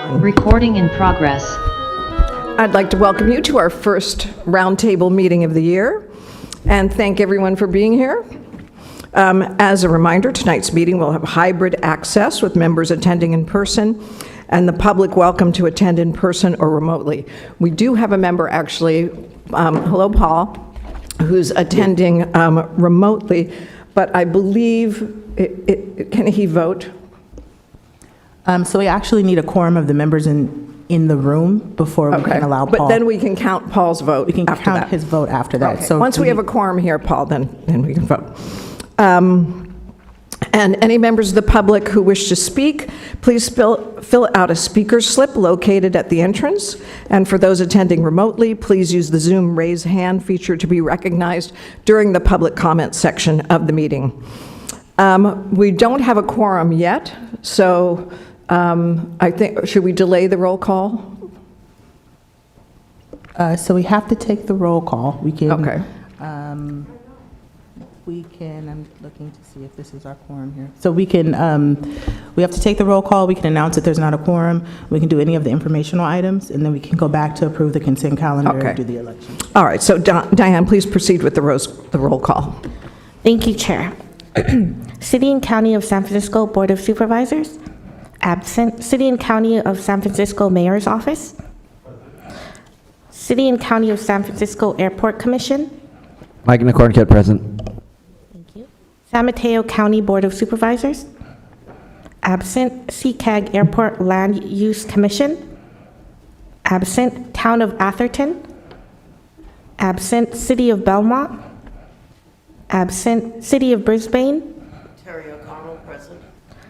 Recording in progress. I'd like to welcome you to our first Roundtable meeting of the year and thank everyone for being here. As a reminder, tonight's meeting will have hybrid access with members attending in person and the public welcome to attend in person or remotely. We do have a member actually, hello Paul, who's attending remotely, but I believe, can he vote? So we actually need a quorum of the members in the room before we can allow Paul. But then we can count Paul's vote. We can after count that. his vote after that. Okay. So once we have a quorum here, Paul, then we can vote. And any members of the public who wish to speak, please fill out a speaker slip located at the entrance. And for those attending remotely, please use the Zoom raise hand feature to be recognized during the public comment section of the meeting. We don't have a quorum yet, so I think, should we delay the roll call? So we have to take the roll call. We can. Okay. I'm looking to see if this is our quorum here. So we can, we have to take the roll call. We can announce that there's not a quorum. We can do any of the informational items, and then we can go back to approve the consent calendar and do the election. All right, so Diane, please proceed with the roll call. Thank you, Chair. City and County of San Francisco Board of Supervisors, absent. City and County of San Francisco Mayor's Office. City and County of San Francisco Airport Commission. Mike Nicorncat, present. Thank you. San Mateo County Board of Supervisors, absent. CCAG Airport Land Use Commission, absent. Town of Atherton, absent. City of Belmont, absent. City of Brisbane, Terry O'Connell, present.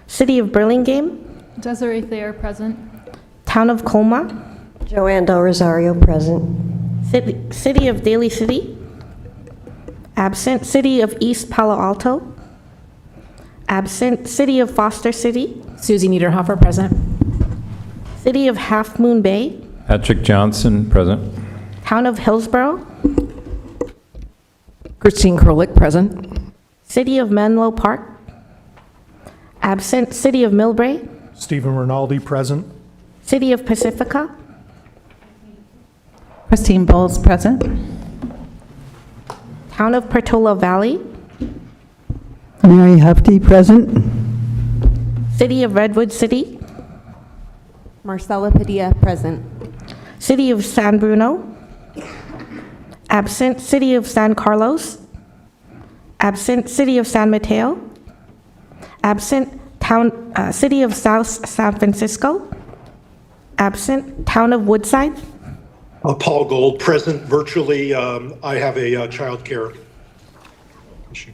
City of Burlingame, Desiree Thayer, present. Town of Colma, Joanne Del Rosario, present. City of Daly City, absent. City of East Palo Alto, absent. City of Foster City, Susie Niederhofer, present. City of Half Moon Bay, Patrick Johnson, present. Town of Hillsborough, Christine Krolik, present. City of Menlo Park, absent. City of Millbrae, Stephen Rinaldi, present. City of Pacifica, Christine Bowles, present. Town of Portola Valley, Mary Hefty, present. City of Redwood City, Marcela Padilla, present. City of San Bruno, absent. City of San Carlos, absent. City of San Mateo, absent. City of South San Francisco, absent. Town of Woodside, Paul Gold, present virtually. I have a child care issue.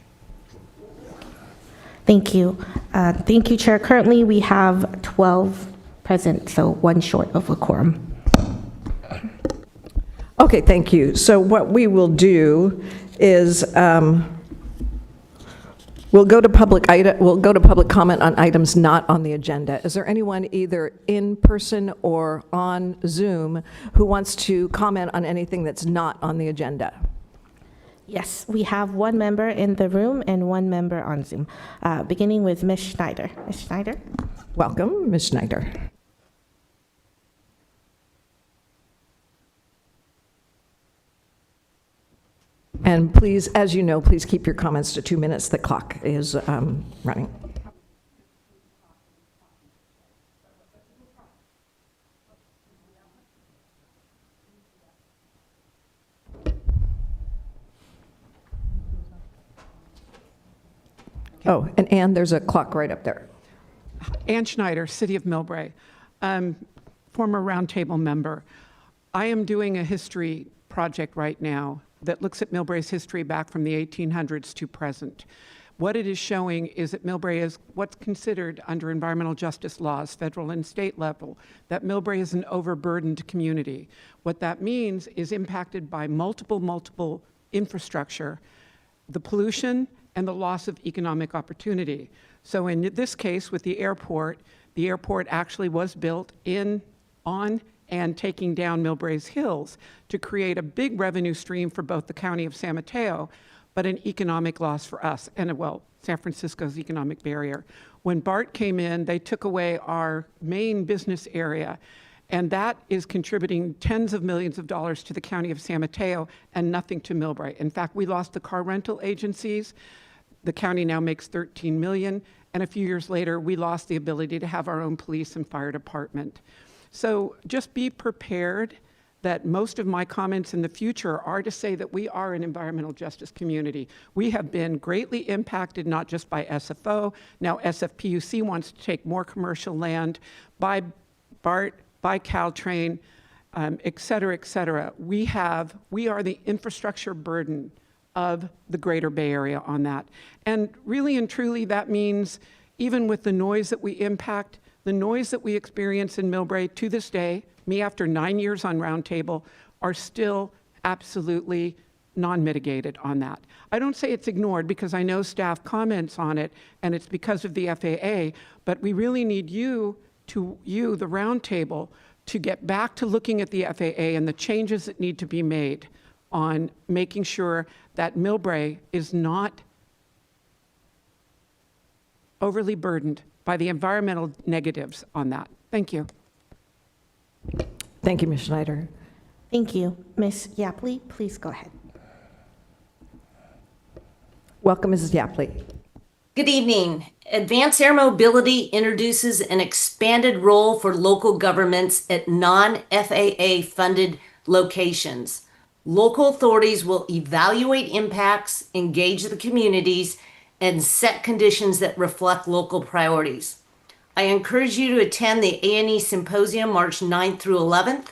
Thank you. Thank you, Chair. Currently, we have 12 present, so one short of a quorum. Okay, thank you. So what we will do is we'll go to public comment on items not on the agenda. Is there anyone either in person or on Zoom who wants to comment on anything that's not on the agenda? Yes, we have one member in the room and one member on Zoom, beginning with Ms. Schneider. Ms. Schneider? Welcome, Ms. Schneider. And please, as you know, please keep your comments to 2 minutes. The clock is running. Oh, and Ann, there's a clock right up there. Ann Schneider, City of Millbrae, former Roundtable member. I am doing a history project right now that looks at Millbrae's history back from the 1800s to present. What it is showing is that Millbrae is what's considered under environmental justice laws, federal and state level, that Millbrae is an overburdened community. What that means is impacted by multiple infrastructure, the pollution, and the loss of economic opportunity. So in this case with the airport actually was built on and taking down Millbrae's hills to create a big revenue stream for both the County of San Mateo, but an economic loss for us and, well, San Francisco's economic barrier. When BART came in, they took away our main business area, and that is contributing tens of millions of dollars to the county of San Mateo and nothing to Millbrae. In fact, we lost the car rental agencies. The county now makes $13 million, and a few years later, we lost the ability to have our own police and fire department. So just be prepared that most of my comments in the future are to say that we are an environmental justice community. We have been greatly impacted, not just by SFO. Now SFPUC wants to take more commercial land, by BART, by Caltrain, et cetera, et cetera. We are the infrastructure burden of the greater Bay Area on that. And really and truly, that means even with the noise that we impact, the noise that we experience in Millbrae to this day, me after 9 years on Roundtable, are still absolutely non-mitigated on that. I don't say it's ignored because I know staff comments on it and it's because of the FAA, but we really need you, the Roundtable, to get back to looking at the FAA and the changes that need to be made on making sure that Millbrae is not overly burdened by the environmental negatives on that. Thank you. Thank you, Ms. Schneider. Thank you. Ms. Yapley, please go ahead. Welcome, Mrs. Yapley. Good evening. Advanced Air Mobility introduces an expanded role for local governments at non-FAA funded locations. Local authorities will evaluate impacts, engage the communities, and set conditions that reflect local priorities. I encourage you to attend the A&E Symposium March 9th through 11th.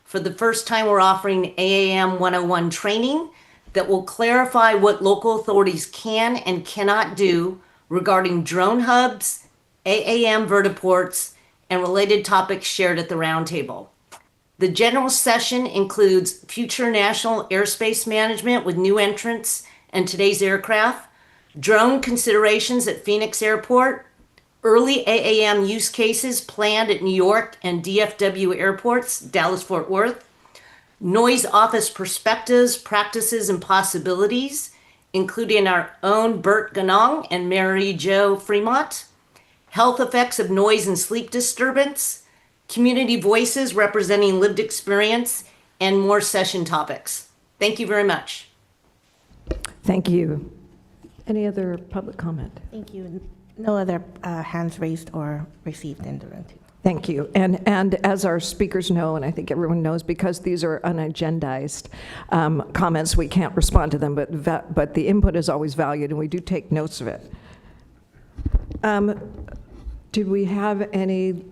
For the first time, we're offering AAM 101 training that will clarify what local authorities can and cannot do regarding drone hubs, AAM vertiports, and related topics shared at the Roundtable. The general session includes future national airspace management with new entrants and today's aircraft, drone considerations at Phoenix Airport, early AAM use cases planned at New York and DFW airports, Dallas-Fort Worth, noise office perspectives, practices, and possibilities, including our own Bert Ganong and Mary Jo Fremont, health effects of noise and sleep disturbance, community voices representing lived experience, and more session topics. Thank you very much. Thank you. Any other public comment? Thank you. No other hands raised or received in the room. Thank you. And as our speakers know, and I think everyone knows, because these are unagendized comments, we can't respond to them, but the input is always valued, and we do take notes of it. Did we have any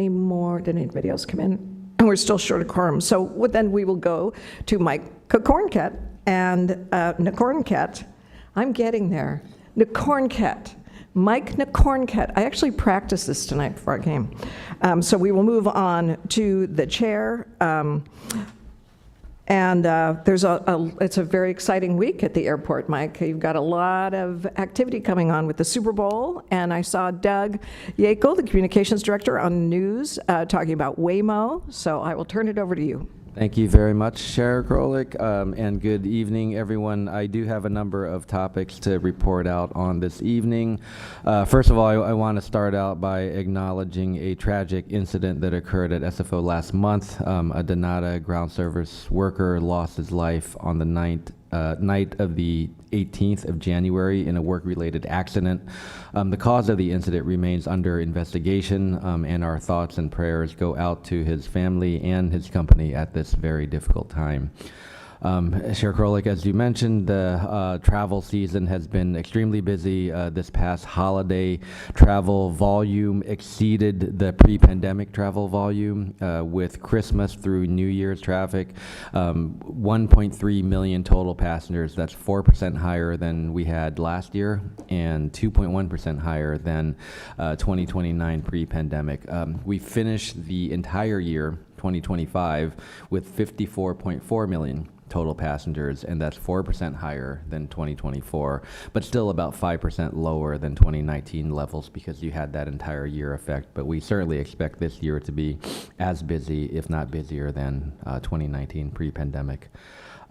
more? Did anybody else come in? And we're still short of quorum. So then we will go to Mike Nicornket. And Nicornket, I'm getting there. Nicornket. Mike Nicornket. I actually practiced this tonight before I came. So we will move on to the chair. It's a very exciting week at the airport, Mike. You've got a lot of activity coming on with the Super Bowl, and I saw Doug Yakel, the communications director, on the news talking about Waymo. So I will turn it over to you. Thank you very much, Chair Krolik, and good evening, everyone. I do have a number of topics to report out on this evening. First of all, I want to start out by acknowledging a tragic incident that occurred at SFO last month. A Donata ground service worker lost his life on the night of the 18th of January in a work-related accident. The cause of the incident remains under investigation, and our thoughts and prayers go out to his family and his company at this very difficult time. Chair Krolik, as you mentioned, the travel season has been extremely busy. This past holiday travel volume exceeded the pre-pandemic travel volume, with Christmas through New Year's traffic, 1.3 million total passengers. That's 4% higher than we had last year and 2.1% higher than 2029 pre-pandemic. We finished the entire year, 2025, with 54.4 million total passengers, and that's 4% higher than 2024, but still about 5% lower than 2019 levels because you had that entire year effect. But we certainly expect this year to be as busy, if not busier, than 2019 pre-pandemic.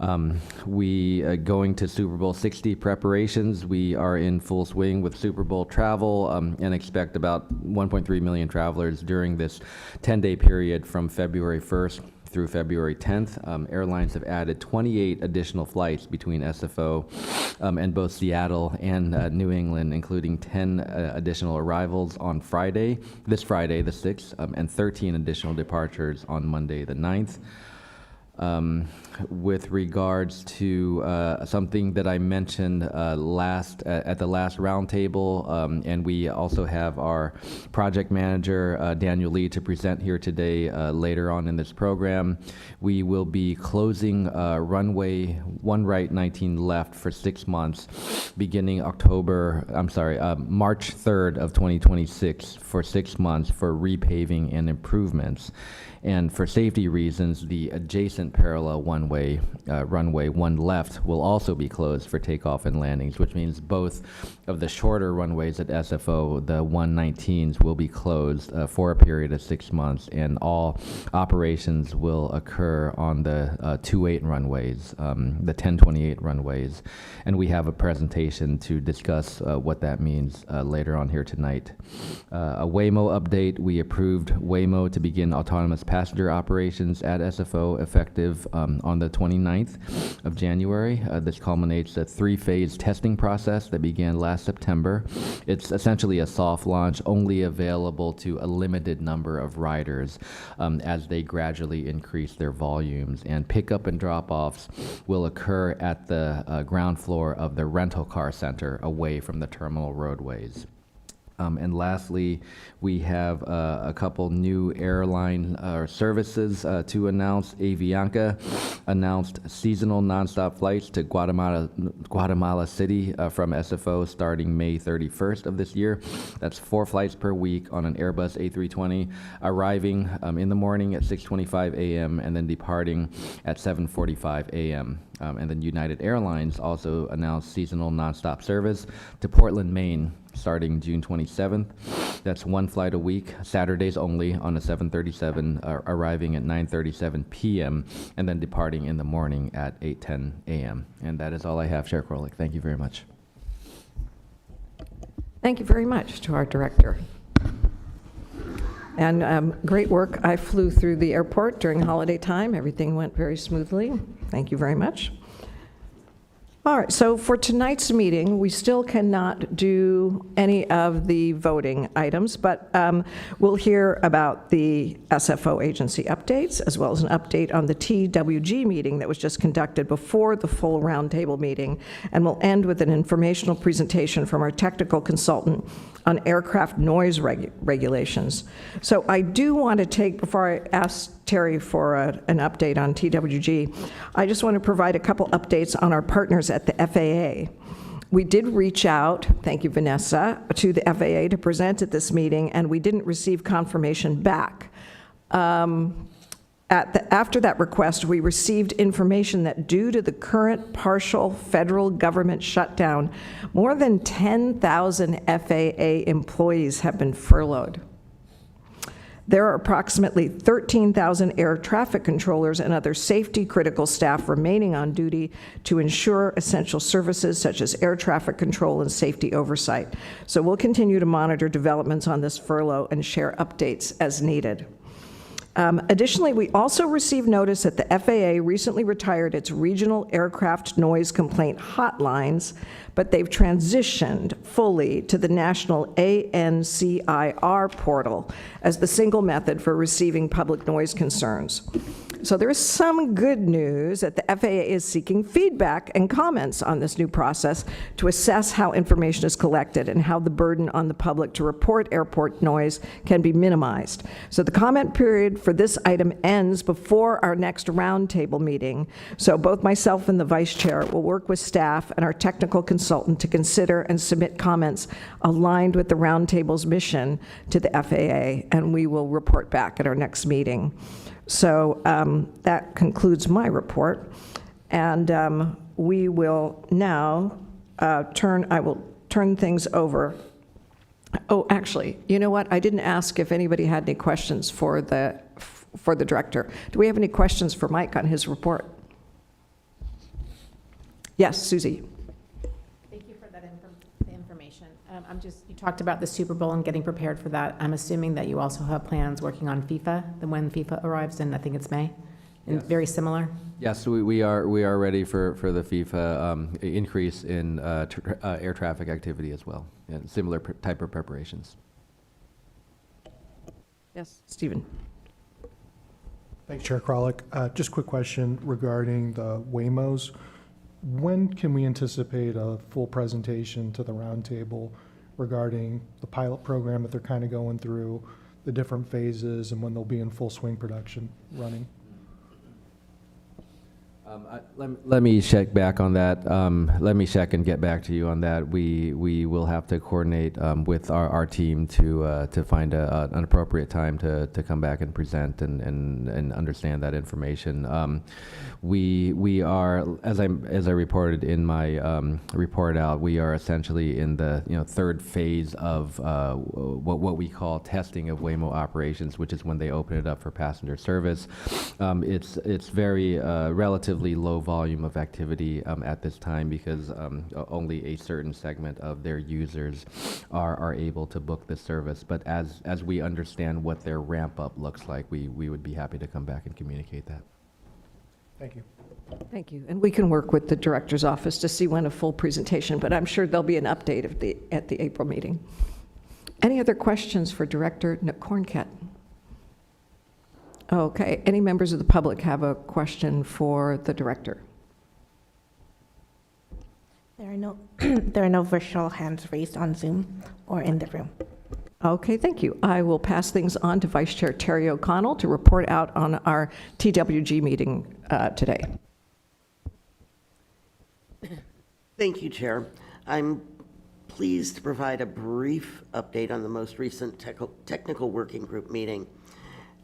Going to Super Bowl 60 preparations, we are in full swing with Super Bowl travel and expect about 1.3 million travelers during this 10-day period from February 1st through February 10th. Airlines have added 28 additional flights between SFO and both Seattle and New England, including 10 additional arrivals on this Friday, the 6th, and 13 additional departures on Monday, the 9th. With regards to something that I mentioned at the last roundtable, and we also have our project manager, Daniel Lee, to present here today later on in this program. We will be closing Runway 1 right, 19 left for 6 months, beginning March 3rd of 2026 for 6 months for repaving and improvements. And for safety reasons, the adjacent parallel runway 1 left will also be closed for takeoff and landings, which means both of the shorter runways at SFO, the 119s, will be closed for a period of 6 months, and all operations will occur on the 28 runways, the 1028 runways. And we have a presentation to discuss what that means later on here tonight. A Waymo update: we approved Waymo to begin autonomous passenger operations at SFO effective on the 29th of January. This culminates a 3-phase testing process that began last September. It's essentially a soft launch, only available to a limited number of riders as they gradually increase their volumes. And pickup and drop-offs will occur at the ground floor of the rental car center away from the terminal roadways. And lastly, we have a couple new airline services to announce. Avianca announced seasonal nonstop flights to Guatemala City from SFO starting May 31st of this year. That's 4 flights per week on an Airbus A320, arriving in the morning at 6:25 a.m. and then departing at 7:45 a.m. And then United Airlines also announced seasonal nonstop service to Portland, Maine, starting June 27th. That's 1 flight a week, Saturdays only, on a 737, arriving at 9:37 p.m. and then departing in the morning at 8:10 a.m. And that is all I have, Chair Krolik. Thank you very much. Thank you very much to our director. And great work. I flew through the airport during holiday time. Everything went very smoothly. Thank you very much. All right, so for tonight's meeting, we still cannot do any of the voting items, but we'll hear about the SFO agency updates, as well as an update on the TWG meeting that was just conducted before the full roundtable meeting, and we'll end with an informational presentation from our technical consultant on aircraft noise regulations. So I do want to take, before I ask Terry for an update on TWG, I just want to provide a couple updates on our partners at the FAA. We did reach out, thank you, Vanessa, to the FAA to present at this meeting, and we didn't receive confirmation back. After that request, we received information that due to the current partial federal government shutdown, more than 10,000 FAA employees have been furloughed. There are approximately 13,000 air traffic controllers and other safety-critical staff remaining on duty to ensure essential services such as air traffic control and safety oversight. So we'll continue to monitor developments on this furlough and share updates as needed. Additionally, we also received notice that the FAA recently retired its regional aircraft noise complaint hotlines, but they've transitioned fully to the national ANCIR portal as the single method for receiving public noise concerns. So there is some good news that the FAA is seeking feedback and comments on this new process to assess how information is collected and how the burden on the public to report airport noise can be minimized. So the comment period for this item ends before our next roundtable meeting. So both myself and the vice chair will work with staff and our technical consultant to consider and submit comments aligned with the roundtable's mission to the FAA, and we will report back at our next meeting. So that concludes my report, and we will now I will turn things over. Oh, actually, you know what? I didn't ask if anybody had any questions for the director. Do we have any questions for Mike on his report? Yes, Susie. Thank you for that the information. You talked about the Super Bowl and getting prepared for that. I'm assuming that you also have plans working on FIFA, when FIFA arrives in, I think it's May, and Yes. very similar? Yes, we are ready for the FIFA increase in air traffic activity as well, and similar type of preparations. Yes, Stephen. Thanks, Chair Kralik. Just a quick question regarding the Waymos. When can we anticipate a full presentation to the roundtable regarding the pilot program that they're kind of going through, the different phases, and when they'll be in full swing production running? Let me check back on that. Let me check and get back to you on that. We will have to coordinate with our team to find an appropriate time to come back and present and understand that information. We are, as I reported in my report out, we are essentially in the third phase of what we call testing of Waymo operations, which is when they open it up for passenger service. It's very relatively low volume of activity at this time because only a certain segment of their users are able to book the service. But as we understand what their ramp up looks like, we would be happy to come back and communicate that. Thank you. Thank you. And we can work with the director's office to see when a full presentation, but I'm sure there'll be an update at the April meeting. Any other questions for Director Corncat? Okay. Any members of the public have a question for the director? There are no virtual hands raised on Zoom or in the room. Okay, thank you. I will pass things on to Vice Chair Terry O'Connell to report out on our TWG meeting today. Thank you, Chair. I'm pleased to provide a brief update on the most recent technical working group meeting.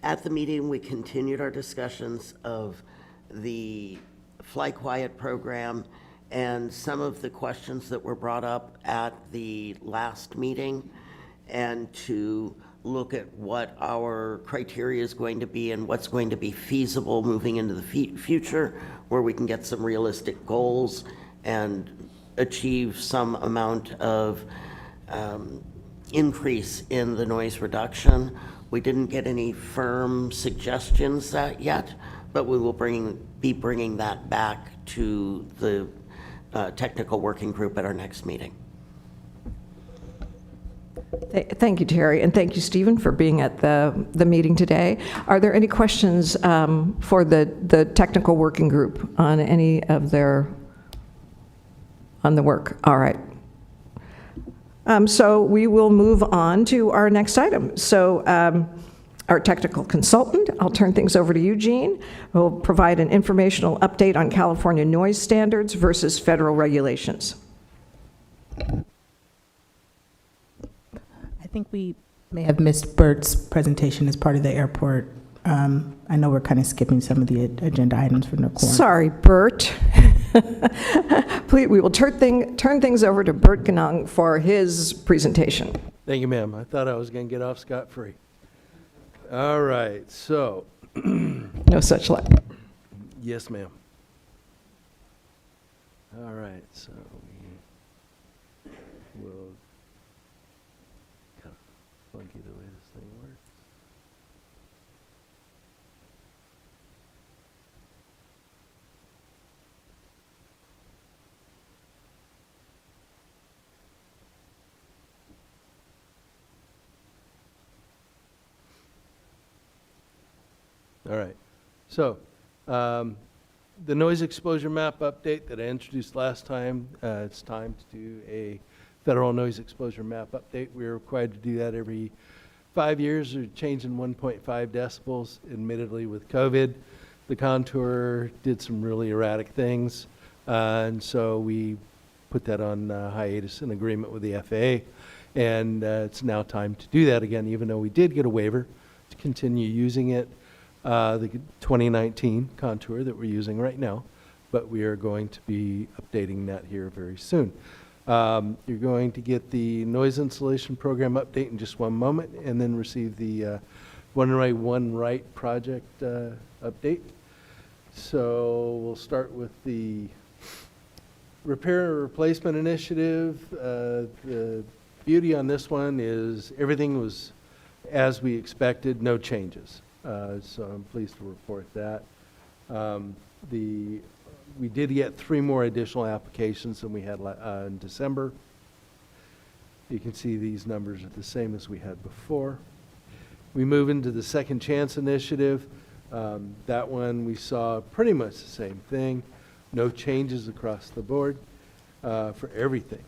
At the meeting, we continued our discussions of the Fly Quiet program and some of the questions that were brought up at the last meeting, and to look at what our criteria is going to be and what's going to be feasible moving into the future, where we can get some realistic goals and achieve some amount of increase in the noise reduction. We didn't get any firm suggestions yet, but we will be bringing that back to the technical working group at our next meeting. Thank you, Terry, and thank you, Stephen, for being at the meeting today. Are there any questions for the technical working group on any of on the work? All right. So we will move on to our next item. So our technical consultant, I'll turn things over to Eugene, who will provide an informational update on California noise standards versus federal regulations. I think we may have missed Bert's presentation as part of the airport. I know we're kind of skipping some of the agenda items from the Quorum. Sorry, Bert. Please, we will turn things over to Bert Ganong for his presentation. Thank you, ma'am. I thought I was going to get off scot-free. All right, so. No such luck. Yes, ma'am. All right, so we will kind of funky the way this thing works. All right, so the noise exposure map update that I introduced last time, it's time to do a federal noise exposure map update. We're required to do that every 5 years. We're changing 1.5 decibels. Admittedly, with COVID, the contour did some really erratic things, and so we put that on hiatus in agreement with the FAA, and it's now time to do that again, even though we did get a waiver to continue using it. The 2019 contour that we're using right now, but we are going to be updating that here very soon. You're going to get the noise insulation program update in just one moment, and then receive the Runway One Right project update. So we'll start with the Repair and replacement initiative, the beauty on this one is everything was as we expected, no changes. So I'm pleased to report that. We did get 3 more additional applications than we had in December. You can see these numbers are the same as we had before. We move into the Second Chance Initiative. That one we saw pretty much the same thing. No changes across the board for everything.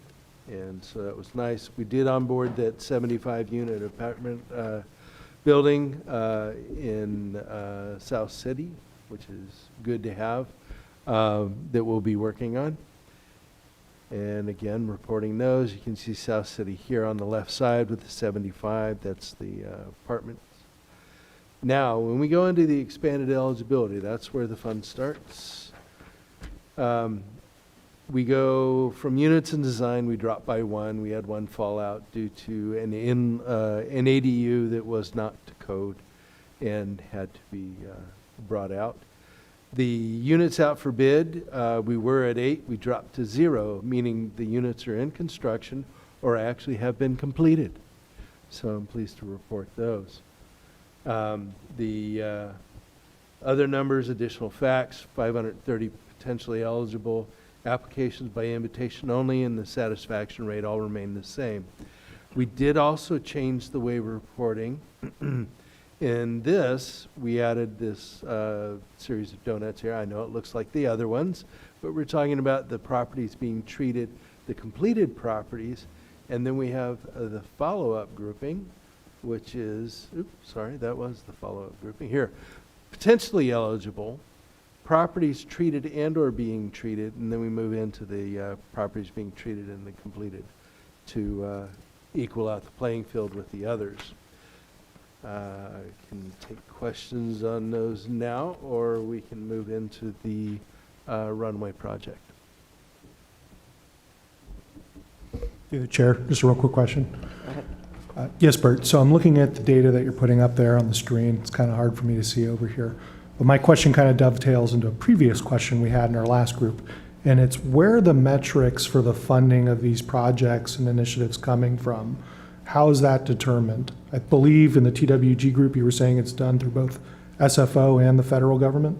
And so that was nice. We did onboard that 75-unit apartment building in South City, which is good to have, that we'll be working on. And again, reporting those. You can see South City here on the left side with the 75. That's the apartments. Now, when we go into the expanded eligibility, that's where the fun starts. We go from units and design, we drop by 1. We had 1 fallout due to an ADU that was not to code and had to be brought out. The units out for bid, we were at 8, we dropped to 0, meaning the units are in construction or actually have been completed. So I'm pleased to report those. The other numbers, additional facts, 530 potentially eligible, applications by invitation only, and the satisfaction rate all remain the same. We did also change the way we're reporting. In this, we added this series of donuts here. I know it looks like the other ones, but we're talking about the properties being treated, the completed properties, and then we have the follow-up grouping, which is, oops, sorry, that was the follow-up grouping. Here, potentially eligible, properties treated and or being treated, and then we move into the properties being treated and the completed to equal out the playing field with the others. Can take questions on those now, or we can move into the Runway project. Through the chair, just a real quick question. Yes, Bert. So I'm looking at the data that you're putting up there on the screen. It's kind of hard for me to see over here. But my question kind of dovetails into a previous question we had in our last group. And it's where are the metrics for the funding of these projects and initiatives coming from? How is that determined? I believe in the TWG group you were saying it's done through both SFO and the federal government?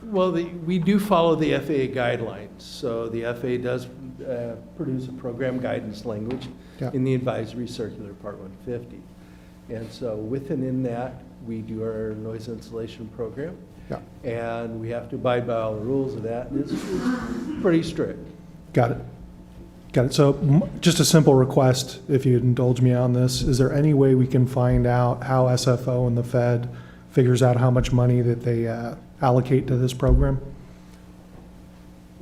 Well, we do follow the FAA guidelines. So the FAA does produce a program guidance language in the advisory circular part 150. And so within that, we do our noise insulation program. And we have to abide by all the rules of that. And it's pretty strict. Got it. Got it. So just a simple request, if you'd indulge me on this, is there any way we can find out how SFO and the Fed figures out how much money that they allocate to this program?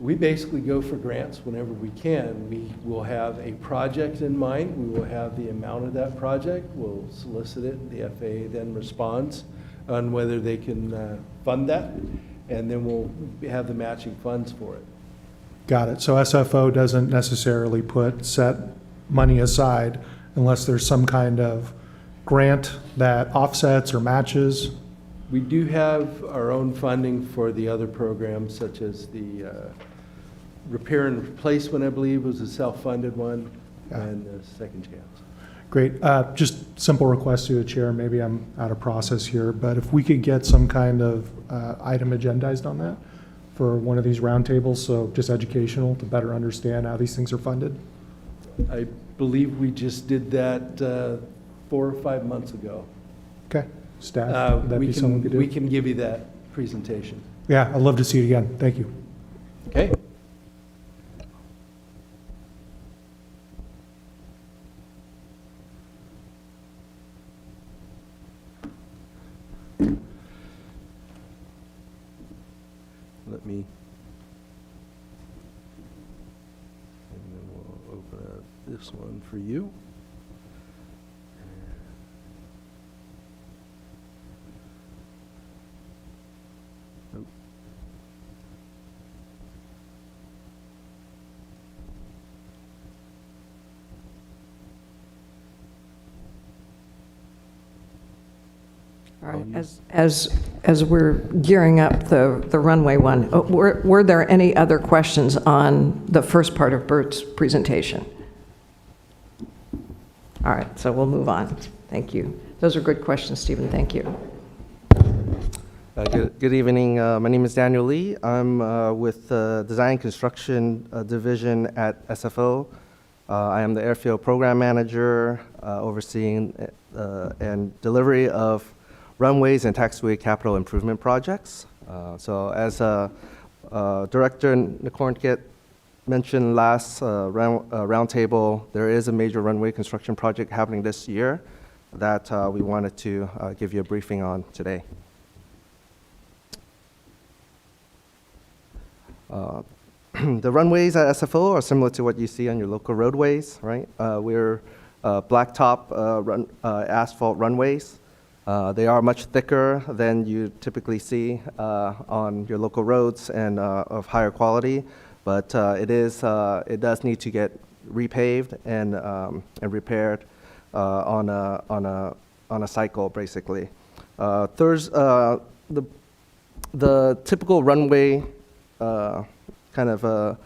We basically go for grants whenever we can. We will have a project in mind. We will have the amount of that project. We'll solicit it. The FAA then responds on whether they can fund that, and then we'll have the matching funds for it. Got it. So SFO doesn't necessarily put set money aside unless there's some kind of grant that offsets or matches? We do have our own funding for the other programs, such as the repair and replacement, I believe, was a self-funded one, and the Second Chance. Great. Just simple request to the chair. Maybe I'm out of process here, but if we could get some kind of item agendized on that for one of these roundtables, so just educational to better understand how these things are funded. I believe we just did that 4 or 5 months ago. Okay. Staff, that'd be something we could do. We can give you that presentation. Yeah, I'd love to see it again. Thank you. Okay. Let me, and then we'll open up this one for you. All right, as we're gearing up the runway one, were there any other questions on the first part of Bert's presentation? All right, so we'll move on. Thank you. Those are good questions, Stephen. Thank you. Good evening. My name is Daniel Lee. I'm with the Design Construction Division at SFO. I am the Airfield Program Manager overseeing and delivery of runways and taxiway capital improvement projects. So as Director Nikornkit mentioned last roundtable, there is a major runway construction project happening this year that we wanted to give you a briefing on today. The runways at SFO are similar to what you see on your local roadways, right? We're blacktop asphalt runways. They are much thicker than you typically see on your local roads and of higher quality, but it does need to get repaved and repaired on a cycle, basically. The typical runway kind of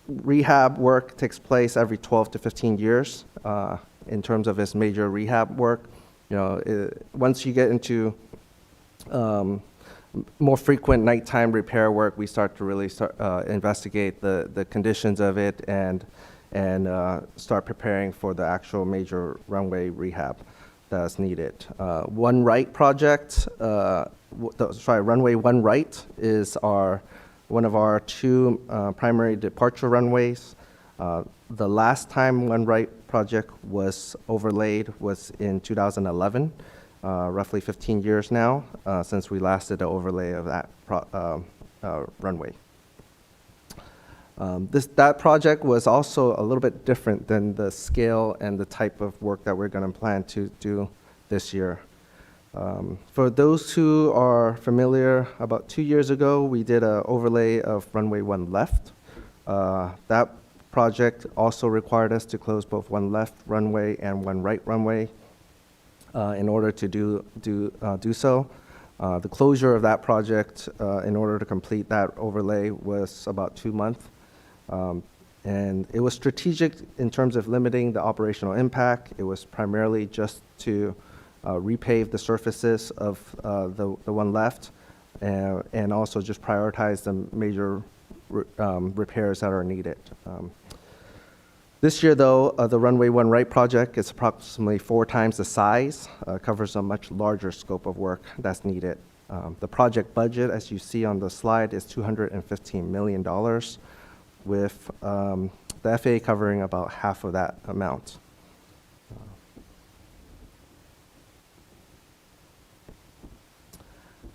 rehab work takes place every 12 to 15 years in terms of its major rehab work. You know, once you get into more frequent nighttime repair work, we start to really investigate the conditions of it and start preparing for the actual major runway rehab that's needed. One Right project, Runway One Right is one of our two primary departure runways. The last time One Right project was overlaid was in 2011, roughly 15 years now since we last did an overlay of that runway. That project was also a little bit different than the scale and the type of work that we're going to plan to do this year. For those who are familiar, about 2 years ago, we did an overlay of Runway One Left. That project also required us to close both One Left runway and One Right runway in order to do so. The closure of that project in order to complete that overlay was about 2 months. And it was strategic in terms of limiting the operational impact. It was primarily just to repave the surfaces of the One Left and also just prioritize the major repairs that are needed. This year, though, the Runway One Right project is approximately 4 times the size, covers a much larger scope of work that's needed. The project budget, as you see on the slide, is $215 million, with the FAA covering about half of that amount.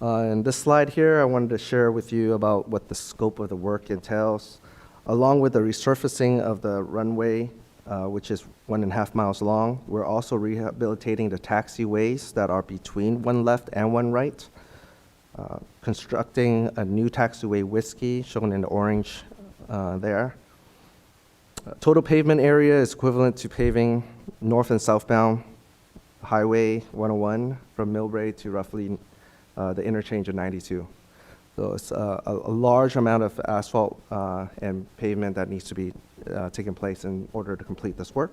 In this slide here, I wanted to share with you about what the scope of the work entails. Along with the resurfacing of the runway, which is 1.5 miles long, we're also rehabilitating the taxiways that are between One Left and One Right, constructing a new taxiway whiskey, shown in the orange there. Total pavement area is equivalent to paving north and southbound Highway 101 from Millbrae to roughly the interchange of 92. So it's a large amount of asphalt and pavement that needs to be taking place in order to complete this work.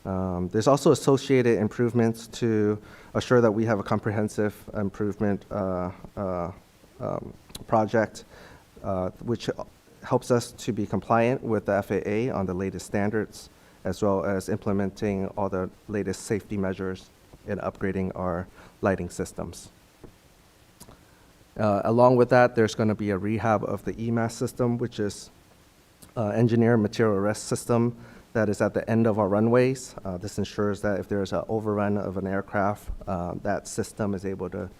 There's also associated improvements to assure that we have a comprehensive improvement project, which helps us to be compliant with the FAA on the latest standards, as well as implementing all the latest safety measures and upgrading our lighting systems. Along with that, there's going to be a rehab of the EMAS system, which is engineer material arrest system that is at the end of our runways. This ensures that if there's an overrun of an aircraft, that system is able to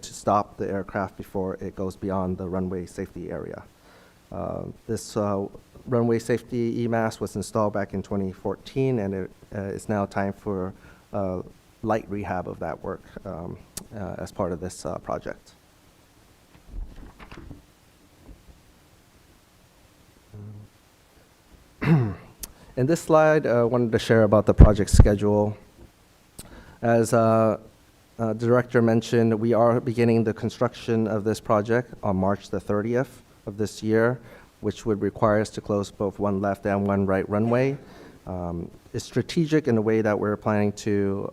stop the aircraft before it goes beyond the runway safety area. This runway safety EMAS was installed back in 2014, and it's now time for light rehab of that work as part of this project. In this slide, I wanted to share about the project schedule. As the director mentioned, we are beginning the construction of this project on March the 30th of this year, which would require us to close both one left and one right runway. It's strategic in the way that we're planning to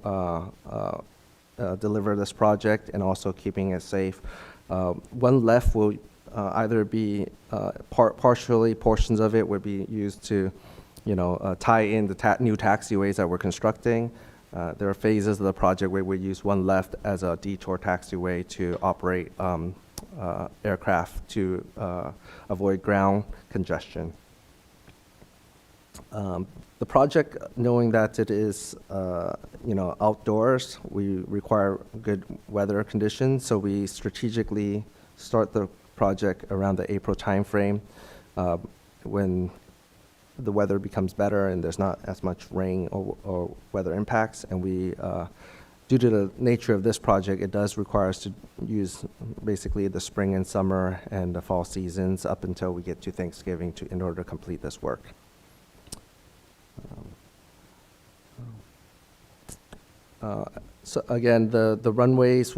deliver this project and also keeping it safe. One left will either be partially, portions of it would be used to, tie in the new taxiways that we're constructing. There are phases of the project where we use one left as a detour taxiway to operate aircraft to avoid ground congestion. The project, knowing that it is, outdoors, we require good weather conditions, so we strategically start the project around the April timeframe when the weather becomes better and there's not as much rain or weather impacts. And we, due to the nature of this project, it does require us to use basically the spring and summer and the fall seasons up until we get to Thanksgiving in order to complete this work. So again, the runways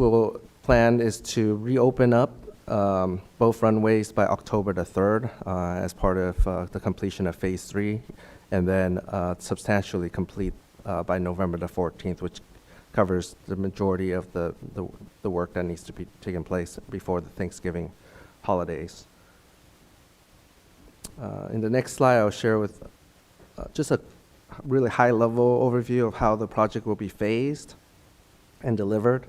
plan is to reopen up both runways by October the 3rd as part of the completion of phase 3, and then substantially complete by November the 14th, which covers the majority of the work that needs to be taking place before the Thanksgiving holidays. In the next slide, I'll share with just a really high-level overview of how the project will be phased and delivered.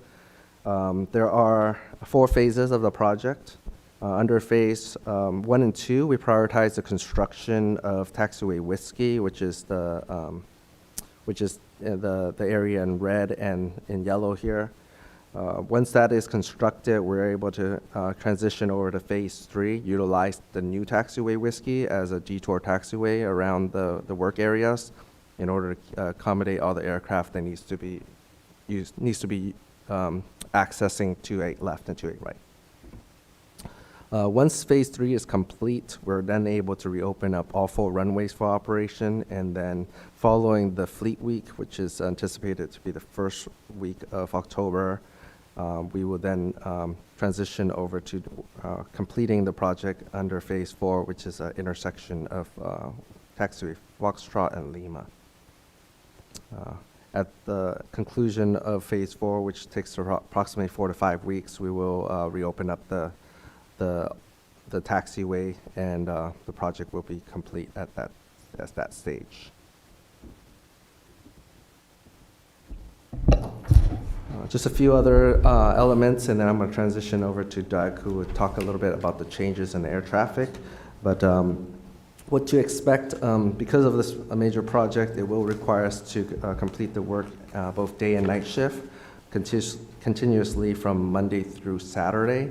There are 4 phases of the project. Under phase 1 and 2, we prioritize the construction of taxiway Whiskey, which is the area in red and in yellow here. Once that is constructed, we're able to transition over to phase 3, utilize the new taxiway Whiskey as a detour taxiway around the work areas in order to accommodate all the aircraft that needs to be accessing 28 left and 28 right. Once phase 3 is complete, we're then able to reopen up all 4 runways for operation, and then following the Fleet Week, which is anticipated to be the first week of October, we will then transition over to completing the project under phase 4, which is an intersection of taxiway Foxtrot and Lima. At the conclusion of phase 4, which takes approximately 4 to 5 weeks, we will reopen up the taxiway, and the project will be complete at that stage. Just a few other elements, and then I'm going to transition over to Doug, who will talk a little bit about the changes in air traffic. But what to expect, because of this major project, it will require us to complete the work both day and night shift, continuously from Monday through Saturday.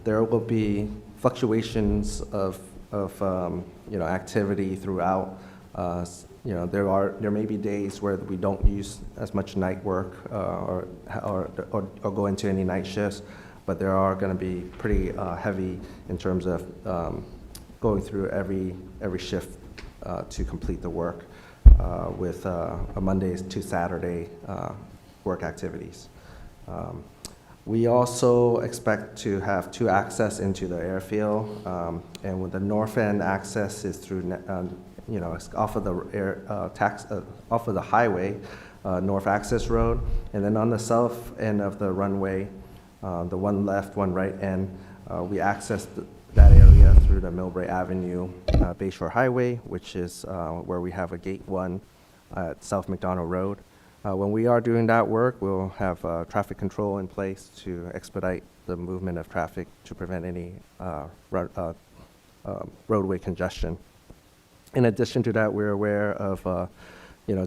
There will be fluctuations of activity throughout. There may be days where we don't use as much night work or go into any night shifts, but there are going to be pretty heavy in terms of going through every shift to complete the work with a Monday to Saturday work activities. We also expect to have 2 access into the airfield, and with the north end access is through, it's off of the off of the highway, North Access Road, and then on the south end of the runway, the one left, one right end, we access that area through the Millbrae Avenue Bayshore Highway, which is where we have a gate 1 at South McDonald Road. When we are doing that work, we'll have traffic control in place to expedite the movement of traffic to prevent any roadway congestion. In addition to that, we're aware of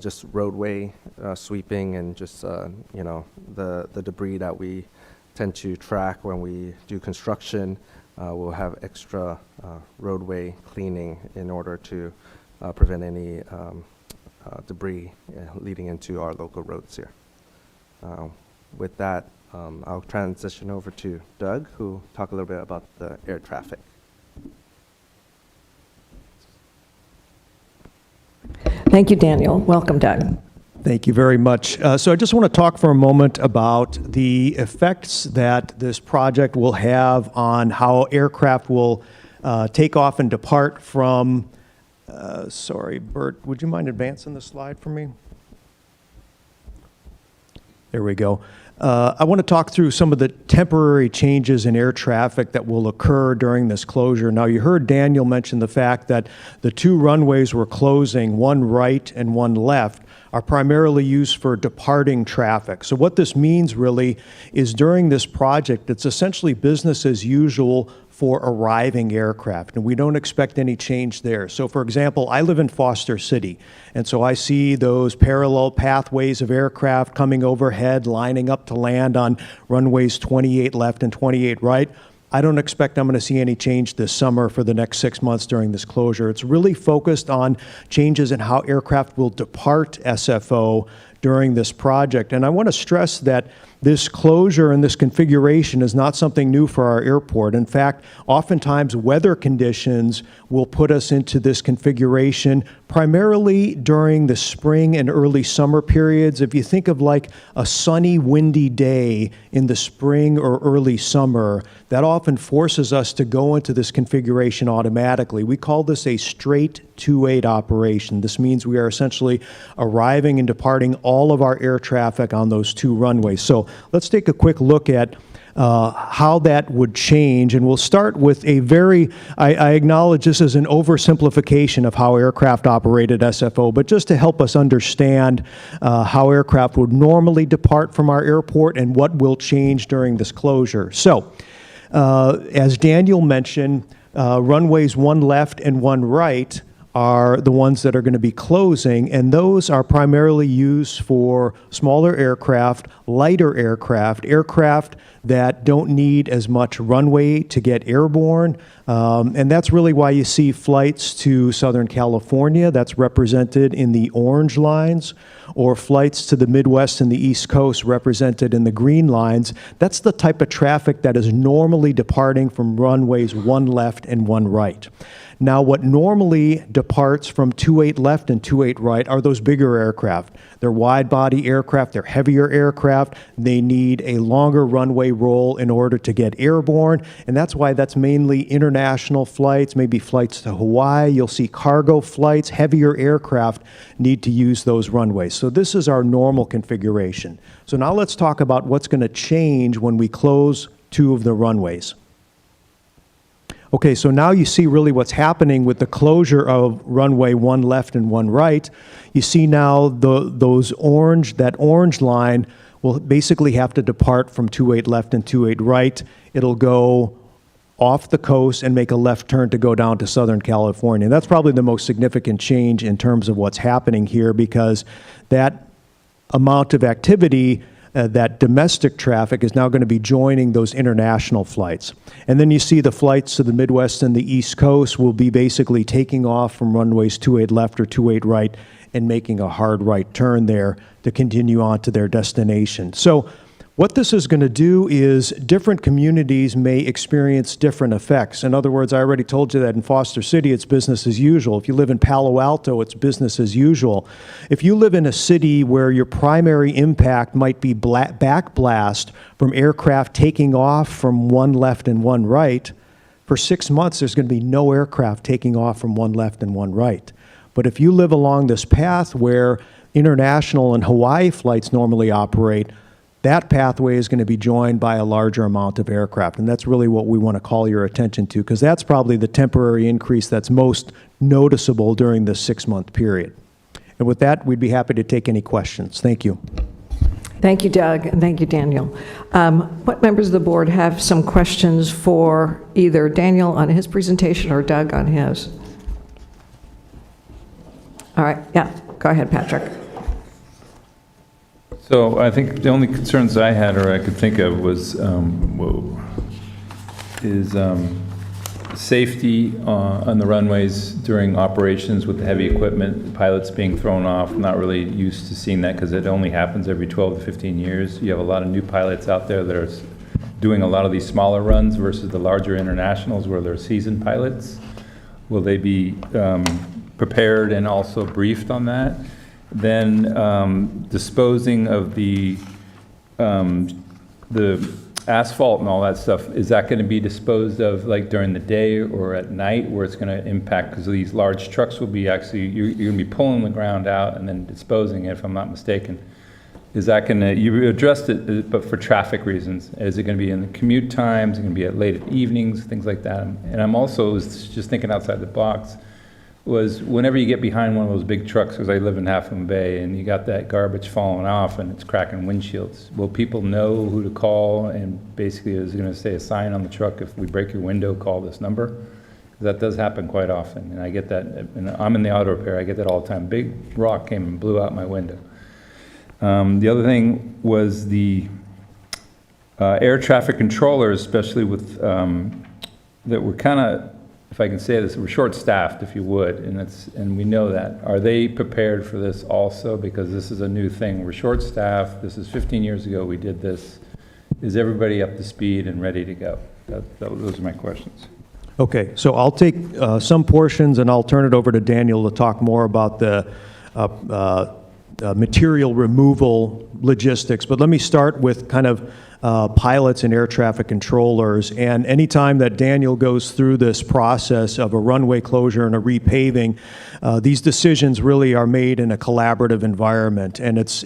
just roadway sweeping and just the debris that we tend to track when we do construction. We'll have extra roadway cleaning in order to prevent any debris leading into our local roads here. With that, I'll transition over to Doug, who will talk a little bit about the air traffic. Thank you, Daniel. Welcome, Doug. Thank you very much. So I just want to talk for a moment about the effects that this project will have on how aircraft will take off and depart from, sorry, Bert, would you mind advancing the slide for me? There we go. I want to talk through some of the temporary changes in air traffic that will occur during this closure. Now, you heard Daniel mention the fact that the two runways we're closing, one right and one left, are primarily used for departing traffic. So what this means really is during this project, it's essentially business as usual for arriving aircraft, and we don't expect any change there. So for example, I live in Foster City, and so I see those parallel pathways of aircraft coming overhead, lining up to land on runways 28 left and 28 right. I don't expect I'm going to see any change this summer for the next 6 months during this closure. It's really focused on changes in how aircraft will depart SFO during this project. And I want to stress that this closure and this configuration is not something new for our airport. In fact, oftentimes weather conditions will put us into this configuration primarily during the spring and early summer periods. If you think of like a sunny, windy day in the spring or early summer, that often forces us to go into this configuration automatically. We call this a straight 2-8 operation. This means we are essentially arriving and departing all of our air traffic on those two runways. So let's take a quick look at how that would change, and we'll start with a very, I acknowledge this is an oversimplification of how aircraft operate at SFO, but just to help us understand how aircraft would normally depart from our airport and what will change during this closure. So, as Daniel mentioned, runways one left and one right are the ones that are going to be closing, and those are primarily used for smaller aircraft, lighter aircraft, aircraft that don't need as much runway to get airborne. And that's really why you see flights to Southern California, that's represented in the orange lines, or flights to the Midwest and the East Coast represented in the green lines. That's the type of traffic that is normally departing from runways one left and one right. Now, what normally departs from 28 left and 28 right are those bigger aircraft. They're wide-body aircraft, they're heavier aircraft, they need a longer runway roll in order to get airborne, and that's why that's mainly international flights, maybe flights to Hawaii. You'll see cargo flights, heavier aircraft need to use those runways. So this is our normal configuration. So now let's talk about what's going to change when we close two of the runways. Okay, so now you see really what's happening with the closure of runway one left and one right. You see now that orange line will basically have to depart from 28 left and 28 right. It'll go off the coast and make a left turn to go down to Southern California. And that's probably the most significant change in terms of what's happening here, because that amount of activity, that domestic traffic, is now going to be joining those international flights. And then you see the flights to the Midwest and the East Coast will be basically taking off from runways 28 left or 28 right and making a hard right turn there to continue on to their destination. So what this is going to do is different communities may experience different effects. In other words, I already told you that in Foster City, it's business as usual. If you live in Palo Alto, it's business as usual. If you live in a city where your primary impact might be backblast from aircraft taking off from one left and one right, for 6 months, there's going to be no aircraft taking off from one left and one right. But if you live along this path where international and Hawaii flights normally operate, that pathway is going to be joined by a larger amount of aircraft. And that's really what we want to call your attention to, because that's probably the temporary increase that's most noticeable during this 6-month period. And with that, we'd be happy to take any questions. Thank you. Thank you, Doug, and thank you, Daniel. What members of the board have some questions for either Daniel on his presentation or Doug on his? All right, yeah, go ahead, Patrick. So I think the only concerns I had, or I could think of, was safety on the runways during operations with the heavy equipment, pilots being thrown off. I'm not really used to seeing that because it only happens every 12 to 15 years. You have a lot of new pilots out there that are doing a lot of these smaller runs versus the larger internationals where they're seasoned pilots. Will they be prepared and also briefed on that? Then disposing of the asphalt and all that stuff, is that going to be disposed of like during the day or at night where it's going to impact? Because these large trucks will be actually, you're going to be pulling the ground out and then disposing it, if I'm not mistaken. Is that going to, you addressed it, but for traffic reasons, is it going to be in the commute times, is it going to be at late evenings, things like that? And I'm also just thinking outside the box, was whenever you get behind one of those big trucks, because I live in Half Moon Bay, and you got that garbage falling off and it's cracking windshields, will people know who to call? And basically, is it going to say a sign on the truck, if we break your window, call this number? That does happen quite often, and I get that, and I'm in the auto repair, I get that all the time. Big rock came and blew out my window. The other thing was the air traffic controllers, especially with, that we're kind of, if I can say this, we're short-staffed, if you would, and we know that. Are they prepared for this also? Because this is a new thing. We're short-staffed. This is 15 years ago we did this. Is everybody up to speed and ready to go? Those are my questions. Okay, so I'll take some portions and I'll turn it over to Daniel to talk more about the material removal logistics. But let me start with kind of pilots and air traffic controllers. And anytime that Daniel goes through this process of a runway closure and a repaving, these decisions really are made in a collaborative environment. And it's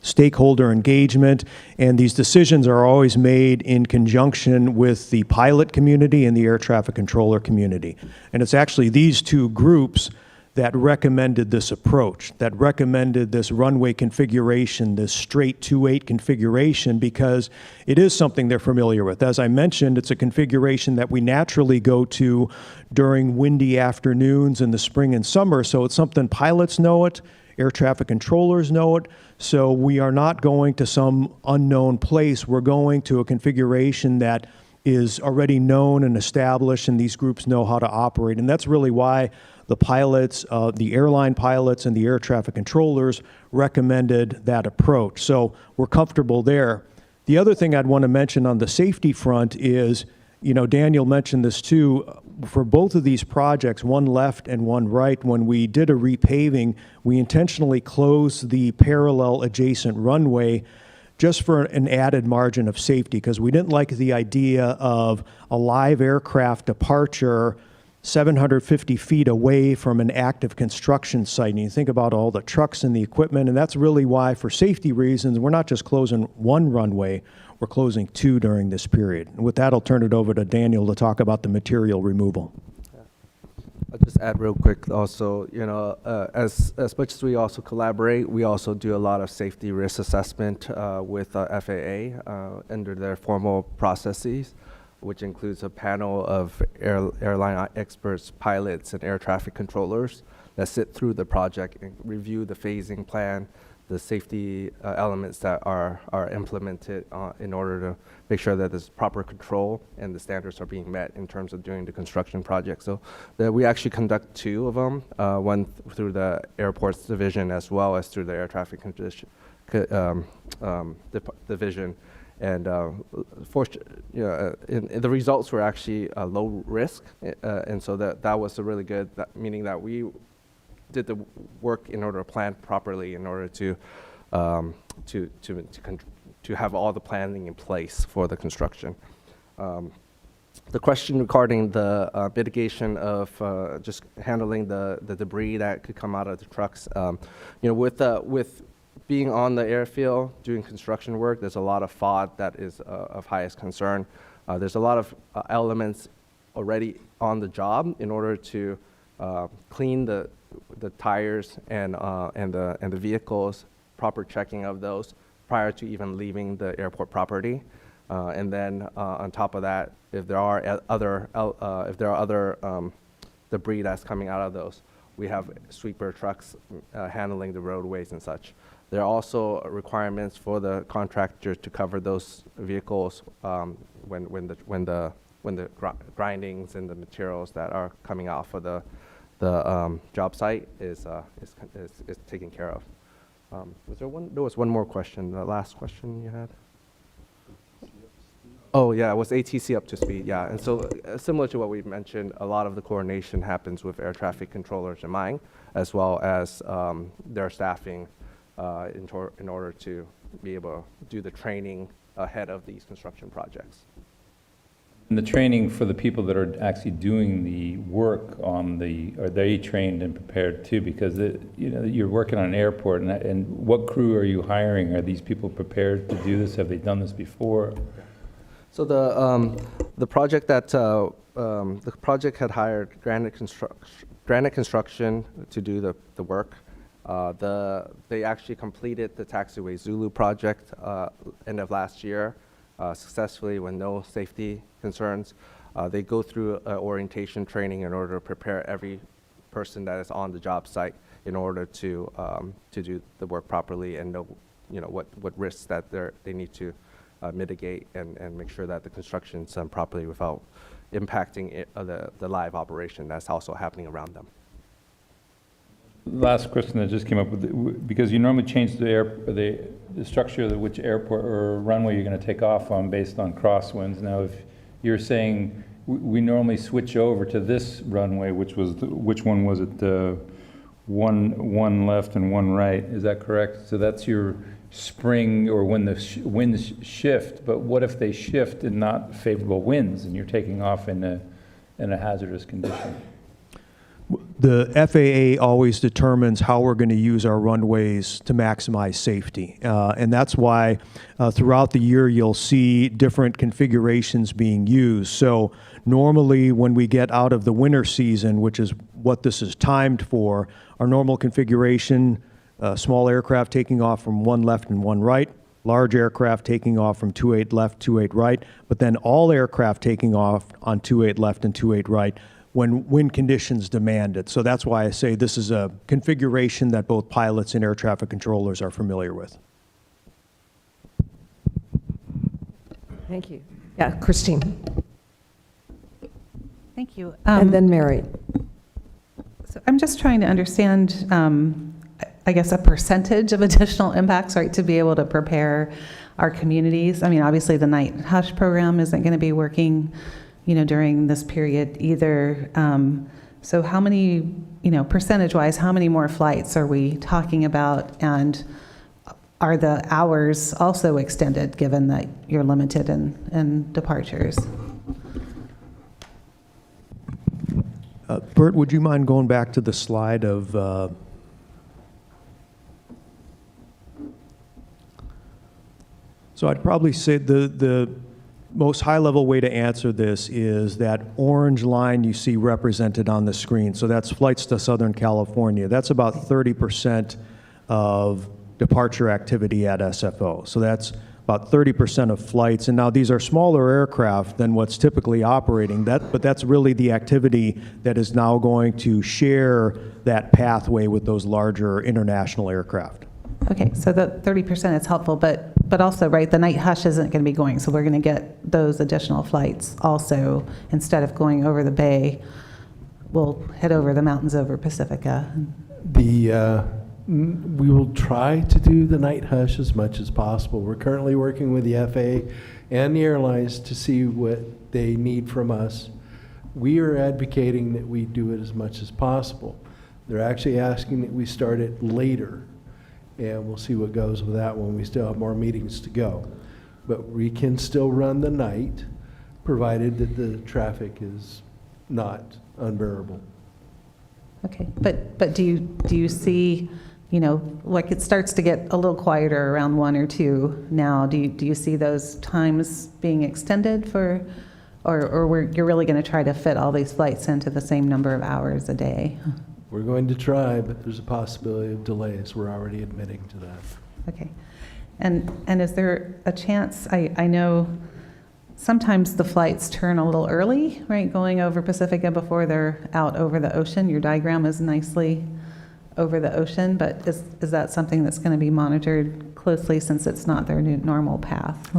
stakeholder engagement, and these decisions are always made in conjunction with the pilot community and the air traffic controller community. And it's actually these two groups that recommended this approach, that recommended this runway configuration, this straight 2-8 configuration, because it is something they're familiar with. As I mentioned, it's a configuration that we naturally go to during windy afternoons in the spring and summer, so it's something pilots know it, air traffic controllers know it, so we are not going to some unknown place. We're going to a configuration that is already known and established, and these groups know how to operate. And that's really why the pilots, the airline pilots and the air traffic controllers recommended that approach. So we're comfortable there. The other thing I'd want to mention on the safety front is, Daniel mentioned this too, for both of these projects, one left and one right, when we did a repaving, we intentionally closed the parallel adjacent runway just for an added margin of safety, because we didn't like the idea of a live aircraft departure 750 feet away from an active construction site. And you think about all the trucks and the equipment, and that's really why, for safety reasons, we're not just closing one runway, we're closing two during this period. And with that, I'll turn it over to Daniel to talk about the material removal. I'll just add real quick also, as much as we also collaborate, we also do a lot of safety risk assessment with FAA under their formal processes, which includes a panel of airline experts, pilots, and air traffic controllers that sit through the project and review the phasing plan, the safety elements that are implemented in order to make sure that there's proper control and the standards are being met in terms of doing the construction project. So we actually conduct two of them, one through the airports division as well as through the air traffic division. And the results were actually low risk, and so that was a really good, meaning that we did the work in order to plan properly, in order to have all the planning in place for the construction. The question regarding the mitigation of just handling the debris that could come out of the trucks, with being on the airfield doing construction work, there's a lot of FOD that is of highest concern. There's a lot of elements already on the job in order to clean the tires and the vehicles, proper checking of those prior to even leaving the airport property. And then on top of that, if there are other debris that's coming out of those, we have sweeper trucks handling the roadways and such. There are also requirements for the contractor to cover those vehicles when the grindings and the materials that are coming off of the job site is taken care of. There was one more question, the last question you had? Oh, yeah, it was ATC up to speed, yeah. And so similar to what we've mentioned, a lot of the coordination happens with air traffic controllers in mind, as well as their staffing in order to be able to do the training ahead of these construction projects. And the training for the people that are actually doing the work on are they trained and prepared too? Because you're working on an airport, and what crew are you hiring? Are these people prepared to do this? Have they done this before? So the project had hired Granite Construction to do the work. They actually completed the Taxiway Zulu project end of last year successfully with no safety concerns. They go through orientation training in order to prepare every person that is on the job site in order to do the work properly and know what risks that they need to mitigate and make sure that the construction's done properly without impacting the live operation that's also happening around them. Last question that just came up with, because you normally change the structure of which airport or runway you're going to take off on based on crosswinds. Now, if you're saying we normally switch over to this runway, which one was it? One left and one right. Is that correct? So that's your spring or when the winds shift. But what if they shift in not favorable winds and you're taking off in a hazardous condition? The FAA always determines how we're going to use our runways to maximize safety. And that's why throughout the year you'll see different configurations being used. So normally when we get out of the winter season, which is what this is timed for, our normal configuration, small aircraft taking off from one left and one right, large aircraft taking off from 28 left, 28 right, but then all aircraft taking off on 28 left and 28 right when wind conditions demand it. So that's why I say this is a configuration that both pilots and air traffic controllers are familiar with. Thank you. Yeah, Christine. Thank you. And then Mary. So I'm just trying to understand, I guess, a percentage of additional impacts, right, to be able to prepare our communities. I mean, obviously the night hush program isn't going to be working during this period either. So how many, percentage-wise, how many more flights are we talking about? And are the hours also extended, given that you're limited in departures? Bert, would you mind going back to the slide of... So I'd probably say the most high-level way to answer this is that orange line you see represented on the screen. So that's flights to Southern California. That's about 30% of departure activity at SFO. So that's about 30% of flights. And now these are smaller aircraft than what's typically operating, but that's really the activity that is now going to share that pathway with those larger international aircraft. Okay, so the 30% is helpful, but also, right, the night hush isn't going to be going, so we're going to get those additional flights also. Instead of going over the bay, we'll head over the mountains over Pacifica. We will try to do the night hush as much as possible. We're currently working with the FAA and the airlines to see what they need from us. We are advocating that we do it as much as possible. They're actually asking that we start it later. And we'll see what goes with that one. We still have more meetings to go. But we can still run the night, provided that the traffic is not unbearable. Okay, but do you see, like it starts to get a little quieter around 1 or 2 now. Do you see those times being extended or you're really going to try to fit all these flights into the same number of hours a day? We're going to try, but there's a possibility of delays. We're already admitting to that. Okay. And is there a chance, I know sometimes the flights turn a little early, right, going over Pacifica before they're out over the ocean. Your diagram is nicely over the ocean, but is that something that's going to be monitored closely since it's not their new normal path?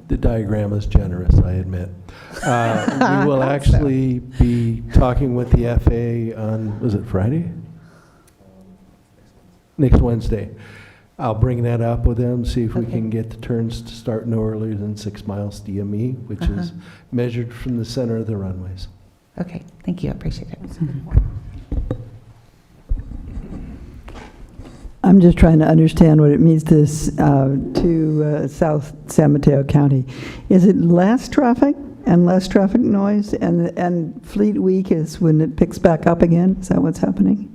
The diagram is generous, I admit. We will actually be talking with the FAA on, was it Friday? Next Wednesday. I'll bring that up with them, see if we can get the turns to start no earlier than 6 miles DME, which is measured from the center of the runways. Okay, thank you, I appreciate it. I'm just trying to understand what it means to South San Mateo County. Is it less traffic and less traffic noise, and Fleet Week is when it picks back up again? Is that what's happening?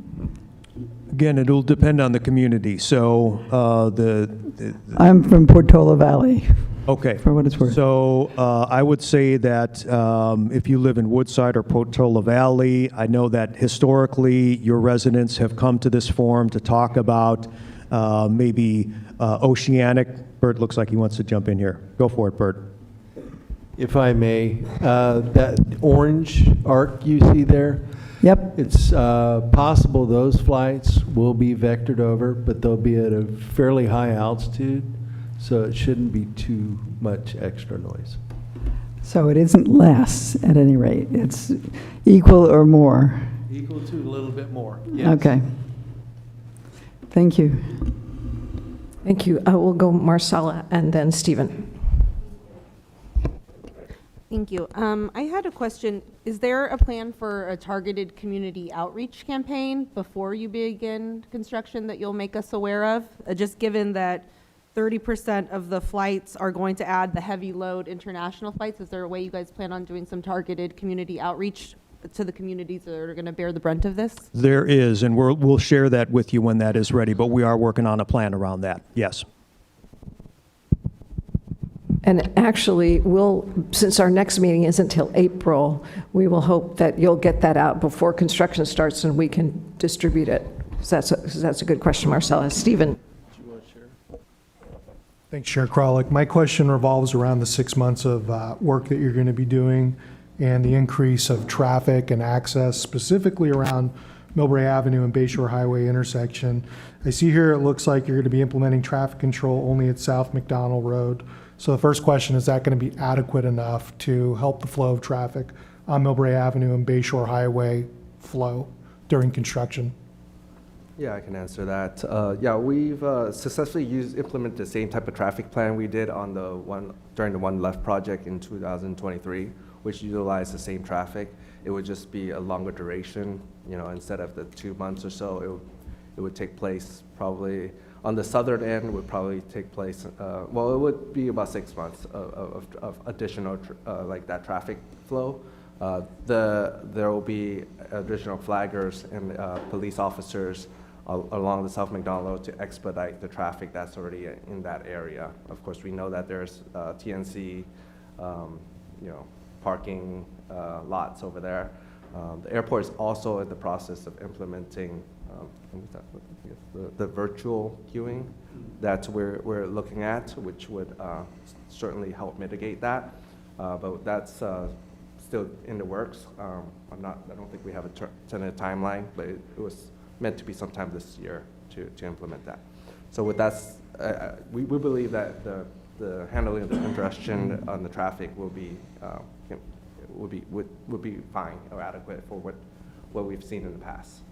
Again, it'll depend on the community. So I'm from Portola Valley. Okay. For what it's worth. So I would say that if you live in Woodside or Portola Valley, I know that historically your residents have come to this forum to talk about maybe oceanic. Bert looks like he wants to jump in here. Go for it, Bert. If I may, that orange arc you see there, yep, it's possible those flights will be vectored over, but they'll be at a fairly high altitude, so it shouldn't be too much extra noise. So it isn't less, at any rate. It's equal or more. Equal to a little bit more, yes. Okay. Thank you. Thank you. We'll go Marcella and then Stephen. Thank you. I had a question. Is there a plan for a targeted community outreach campaign before you begin construction that you'll make us aware of? Just given that 30% of the flights are going to add the heavy load international flights, is there a way you guys plan on doing some targeted community outreach to the communities that are going to bear the brunt of this? There is, and we'll share that with you when that is ready, but we are working on a plan around that, yes. And actually, since our next meeting isn't until April, we will hope that you'll get that out before construction starts and we can distribute it. So that's a good question, Marcella. Stephen. Thanks, Chair Kralik. My question revolves around the 6 months of work that you're going to be doing and the increase of traffic and access, specifically around Millbrae Avenue and Bayshore Highway intersection. I see here it looks like you're going to be implementing traffic control only at South McDonald Road. So the first question, is that going to be adequate enough to help the flow of traffic on Millbrae Avenue and Bayshore Highway flow during construction? Yeah, I can answer that. Yeah, we've successfully implemented the same type of traffic plan we did on during the One Left project in 2023, which utilized the same traffic. It would just be a longer duration, instead of the 2 months or so, it would take place probably on the southern end. Would probably take place, it would be about 6 months of additional like that traffic flow. There will be additional flaggers and police officers along the South McDonald Road to expedite the traffic that's already in that area. Of course, we know that there's TNC, parking lots over there. The airport is also in the process of implementing the virtual queuing that we're looking at, which would certainly help mitigate that. But that's still in the works. I don't think we have a tentative timeline, but it was meant to be sometime this year to implement that. So with that, we believe that the handling of the congestion on the traffic will be fine or adequate for what we've seen in the past.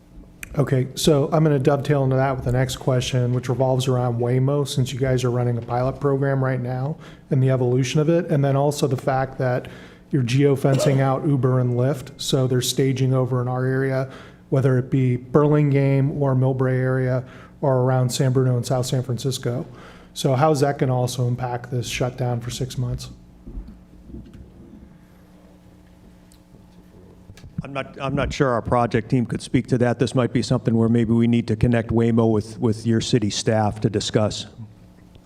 Okay, so I'm going to dovetail into that with the next question, which revolves around Waymo, since you guys are running a pilot program right now and the evolution of it, and then also the fact that you're geofencing out Uber and Lyft, so they're staging over in our area, whether it be Burlingame or Millbrae area or around San Bruno and South San Francisco. So how's that going to also impact this shutdown for 6 months? I'm not sure our project team could speak to that. This might be something where maybe we need to connect Waymo with your city staff to discuss.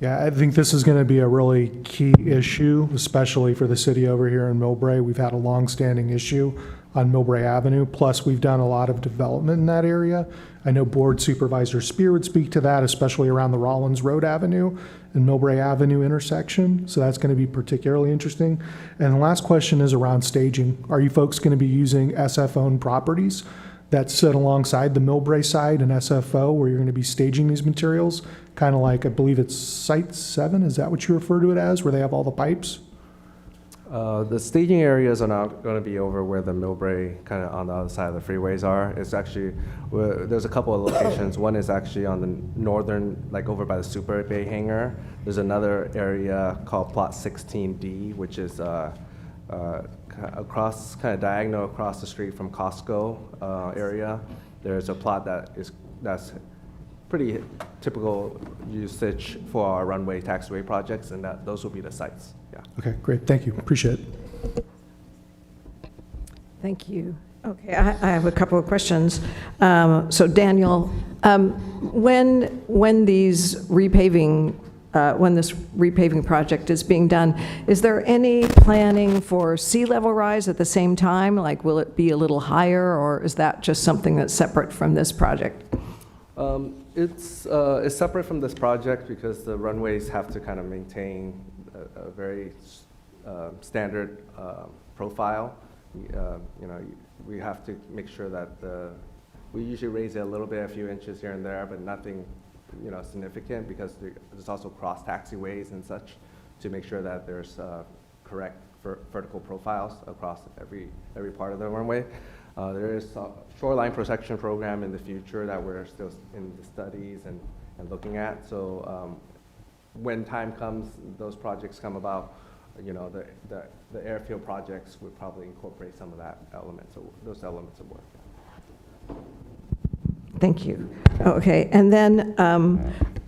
Yeah, I think this is going to be a really key issue, especially for the city over here in Millbrae. We've had a long-standing issue on Millbrae Avenue, plus we've done a lot of development in that area. I know Board Supervisor Spear would speak to that, especially around the Rollins Road Avenue and Millbrae Avenue intersection, so that's going to be particularly interesting. And the last question is around staging. Are you folks going to be using SF-owned properties that sit alongside the Millbrae side and SFO, where you're going to be staging these materials, kind of like, I believe it's Site 7, is that what you refer to it as, where they have all the pipes? The staging areas are not going to be over where the Millbrae, kind of on the other side of the freeways are. It's actually, there's a couple of locations. One is actually on the northern, like over by the Super Bay hangar. There's another area called Plot 16D, which is across, kind of diagonal across the street from Costco area. There's a plot that's pretty typical usage for our runway taxiway projects, and those will be the sites. Yeah. Okay, great. Thank you. Appreciate it. Thank you. Okay, I have a couple of questions. So Daniel, when these repaving, when this repaving project is being done, is there any planning for sea level rise at the same time? Like, will it be a little higher, or is that just something that's separate from this project? It's separate from this project because the runways have to kind of maintain a very standard profile. We have to make sure that we usually raise it a little bit, a few inches here and there, but nothing, significant, because there's also cross taxiways and such to make sure that there's correct vertical profiles across every part of the runway. There is a shoreline protection program in the future that we're still in the studies and looking at. So when time comes, those projects come about, the airfield projects would probably incorporate some of that elements, so those elements of work. Thank you. Okay, and then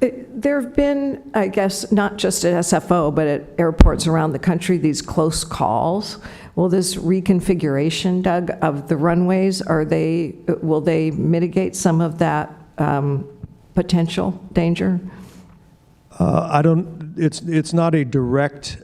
there have been, I guess, not just at SFO, but at airports around the country, these close calls. Will this reconfiguration, Doug, of the runways, will they mitigate some of that potential danger? It's not a direct,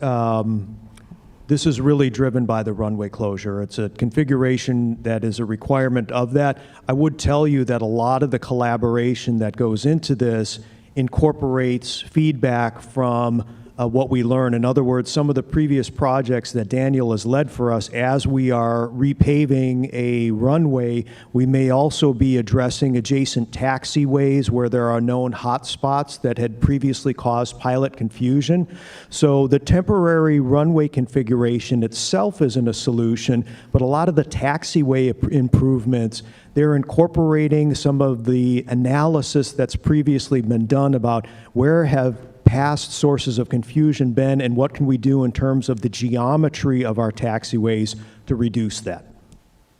this is really driven by the runway closure. It's a configuration that is a requirement of that. I would tell you that a lot of the collaboration that goes into this incorporates feedback from what we learn. In other words, some of the previous projects that Daniel has led for us, as we are repaving a runway, we may also be addressing adjacent taxiways where there are known hot spots that had previously caused pilot confusion. So the temporary runway configuration itself isn't a solution, but a lot of the taxiway improvements, they're incorporating some of the analysis that's previously been done about where have past sources of confusion been and what can we do in terms of the geometry of our taxiways to reduce that.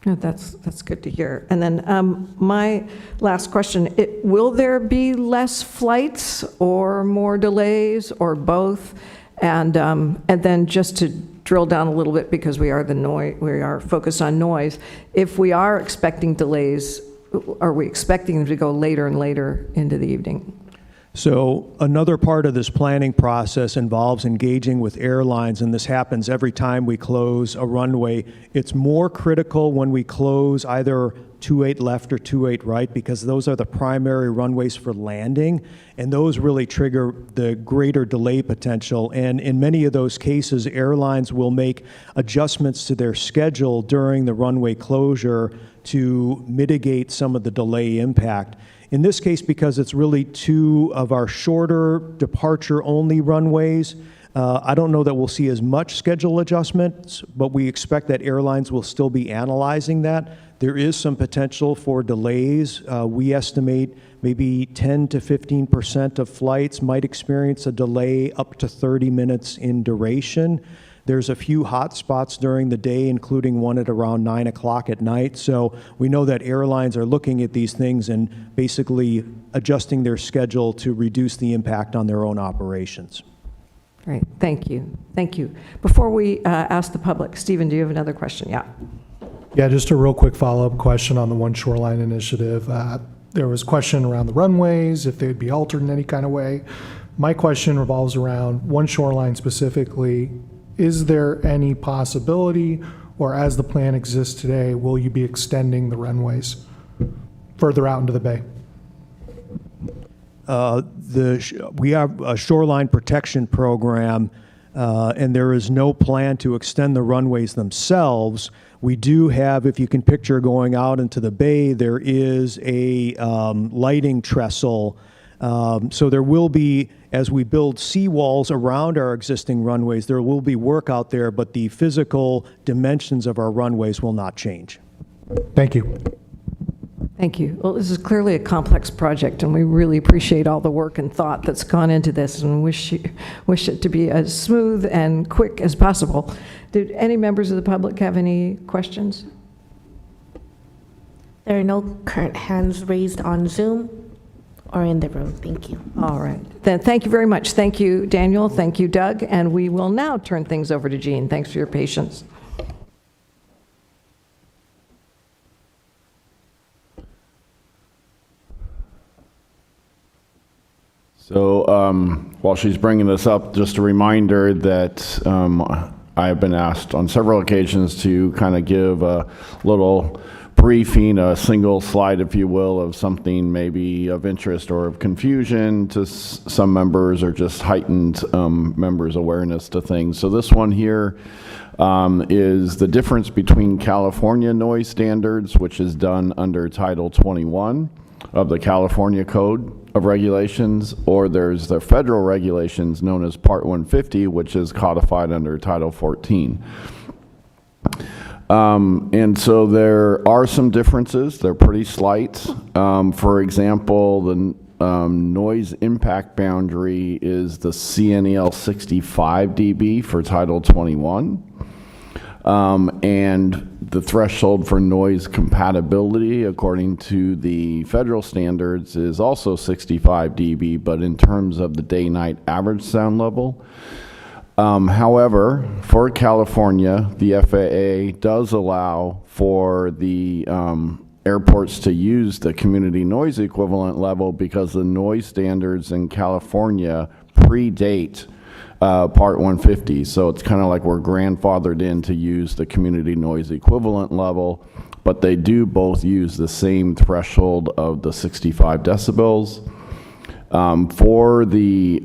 No, that's good to hear. And then my last question, will there be less flights or more delays or both? And then just to drill down a little bit, because we are focused on noise, if we are expecting delays, are we expecting them to go later and later into the evening? So another part of this planning process involves engaging with airlines, and this happens every time we close a runway. It's more critical when we close either 28 left or 28 right, because those are the primary runways for landing, and those really trigger the greater delay potential. And in many of those cases, airlines will make adjustments to their schedule during the runway closure to mitigate some of the delay impact. In this case, because it's really two of our shorter departure-only runways, I don't know that we'll see as much schedule adjustments, but we expect that airlines will still be analyzing that. There is some potential for delays. We estimate maybe 10 to 15% of flights might experience a delay up to 30 minutes in duration. There's a few hot spots during the day, including one at around 9 o'clock at night. So we know that airlines are looking at these things and basically adjusting their schedule to reduce the impact on their own operations. Great, thank you. Thank you. Before we ask the public, Stephen, do you have another question? Yeah. Yeah, just a real quick follow-up question on the One Shoreline initiative. There was a question around the runways, if they'd be altered in any kind of way. My question revolves around One Shoreline specifically. Is there any possibility, or as the plan exists today, will you be extending the runways further out into the bay? We have a shoreline protection program, and there is no plan to extend the runways themselves. We do have, if you can picture going out into the bay, there is a lighting trestle So there will be, as we build seawalls around our existing runways, there will be work out there, but the physical dimensions of our runways will not change. Thank you. Thank you. Well, this is clearly a complex project, and we really appreciate all the work and thought that's gone into this, and wish it to be as smooth and quick as possible. Did any members of the public have any questions? There are no current hands raised on Zoom or in the room. Thank you. All right. Then thank you very much. Thank you, Daniel. Thank you, Doug. And we will now turn things over to Jean. Thanks for your patience. So while she's bringing this up, just a reminder that I have been asked on several occasions to kind of give a little briefing, a single slide, if you will, of something maybe of interest or of confusion to some members, or just heightened members' awareness to things. So this one here is the difference between California noise standards, which is done under Title 21 of the California Code of Regulations, or there's the federal regulations known as Part 150, which is codified under Title 14. And so there are some differences. They're pretty slight. For example, the noise impact boundary is the CNEL 65 dB for Title 21. And the threshold for noise compatibility, according to the federal standards, is also 65 dB, but in terms of the day-night average sound level. However, for California, the FAA does allow for the airports to use the community noise equivalent level, because the noise standards in California predate Part 150. So it's kind of like we're grandfathered in to use the community noise equivalent level, but they do both use the same threshold of the 65 decibels. For the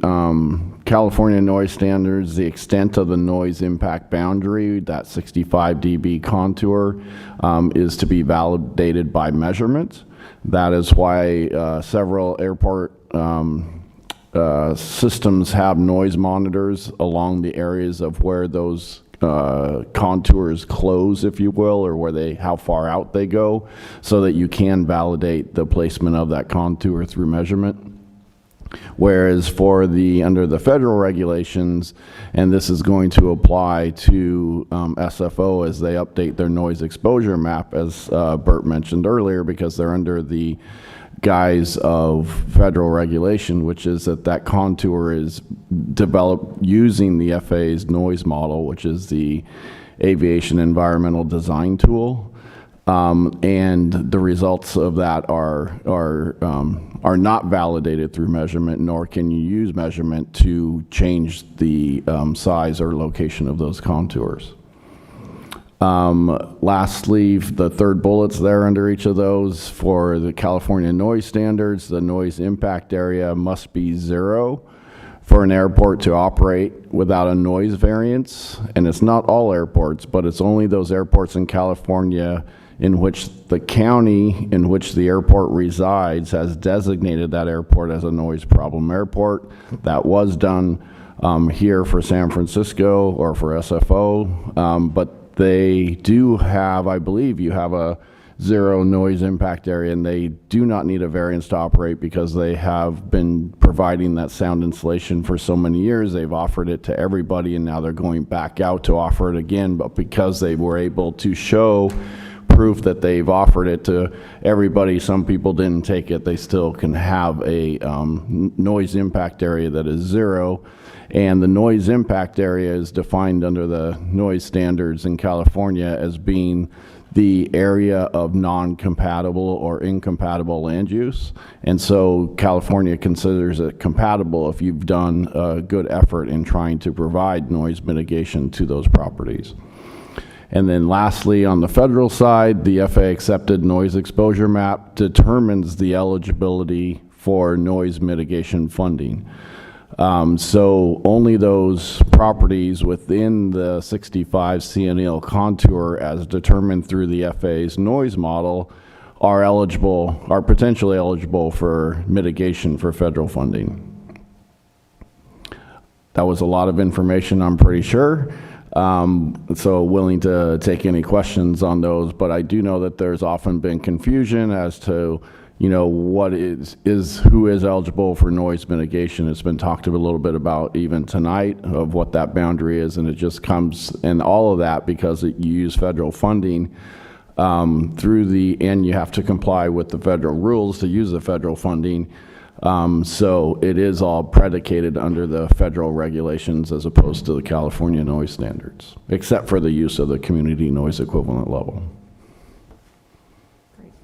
California noise standards, the extent of the noise impact boundary, that 65 dB contour, is to be validated by measurement. That is why several airport systems have noise monitors along the areas of where those contours close, if you will, or where how far out they go, so that you can validate the placement of that contour through measurement. Whereas for under the federal regulations, and this is going to apply to SFO as they update their noise exposure map, as Bert mentioned earlier, because they're under the guise of federal regulation, which is that contour is developed using the FAA's noise model, which is the Aviation Environmental Design Tool. And the results of that are not validated through measurement, nor can you use measurement to change the size or location of those contours. Lastly, the third bullet's there under each of those. For the California noise standards, the noise impact area must be 0 for an airport to operate without a noise variance. And it's not all airports, but it's only those airports in California in which the county in which the airport resides has designated that airport as a noise problem airport. That was done here for San Francisco or for SFO, but they do have, I believe you have a 0 noise impact area, and they do not need a variance to operate because they have been providing that sound insulation for so many years. They've offered it to everybody, and now they're going back out to offer it again, but because they were able to show proof that they've offered it to everybody, some people didn't take it, they still can have a noise impact area that is 0. And the noise impact area is defined under the noise standards in California as being the area of non-compatible or incompatible land use. And so California considers it compatible if you've done a good effort in trying to provide noise mitigation to those properties. And then lastly, on the federal side, the FAA accepted noise exposure map determines the eligibility for noise mitigation funding. So only those properties within the 65 CNEL contour as determined through the FAA's noise model are potentially eligible for mitigation for federal funding. That was a lot of information, I'm pretty sure. So willing to take any questions on those, but I do know that there's often been confusion as to, you know, what who is eligible for noise mitigation. It's been talked a little bit about even tonight of what that boundary is, and it just comes, and all of that because you use federal funding and you have to comply with the federal rules to use the federal funding. So it is all predicated under the federal regulations as opposed to the California noise standards, except for the use of the community noise equivalent level.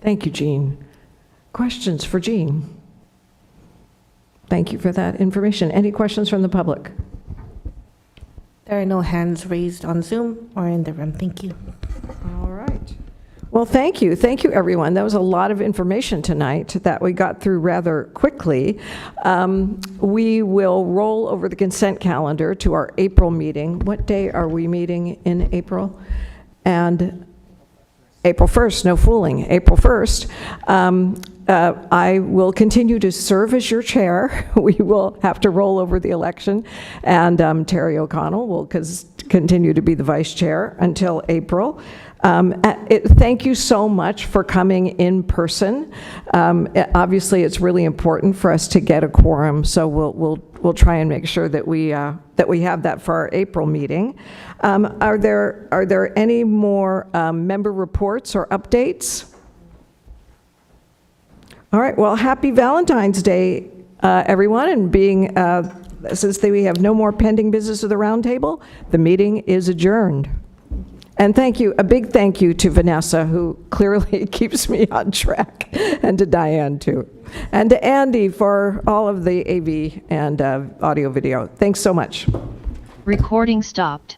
Thank you, Jean. Questions for Jean? Thank you for that information. Any questions from the public? There are no hands raised on Zoom or in the room. Thank you. All right. Well, thank you. Thank you, everyone. That was a lot of information tonight that we got through rather quickly. We will roll over the consent calendar to our April meeting. What day are we meeting in April? And April 1st, no fooling, April 1st. I will continue to serve as your chair. We will have to roll over the election, and Terry O'Connell will continue to be the vice chair until April. Thank you so much for coming in person. Obviously, it's really important for us to get a quorum, so we'll try and make sure that we have that for our April meeting. Are there any more member reports or updates? All right. Well, happy Valentine's Day, everyone, and since we have no more pending business of the roundtable, the meeting is adjourned. And a big thank you to Vanessa, who clearly keeps me on track, and to Diane, too. And to Andy for all of the AV and audio video. Thanks so much. Recording stopped.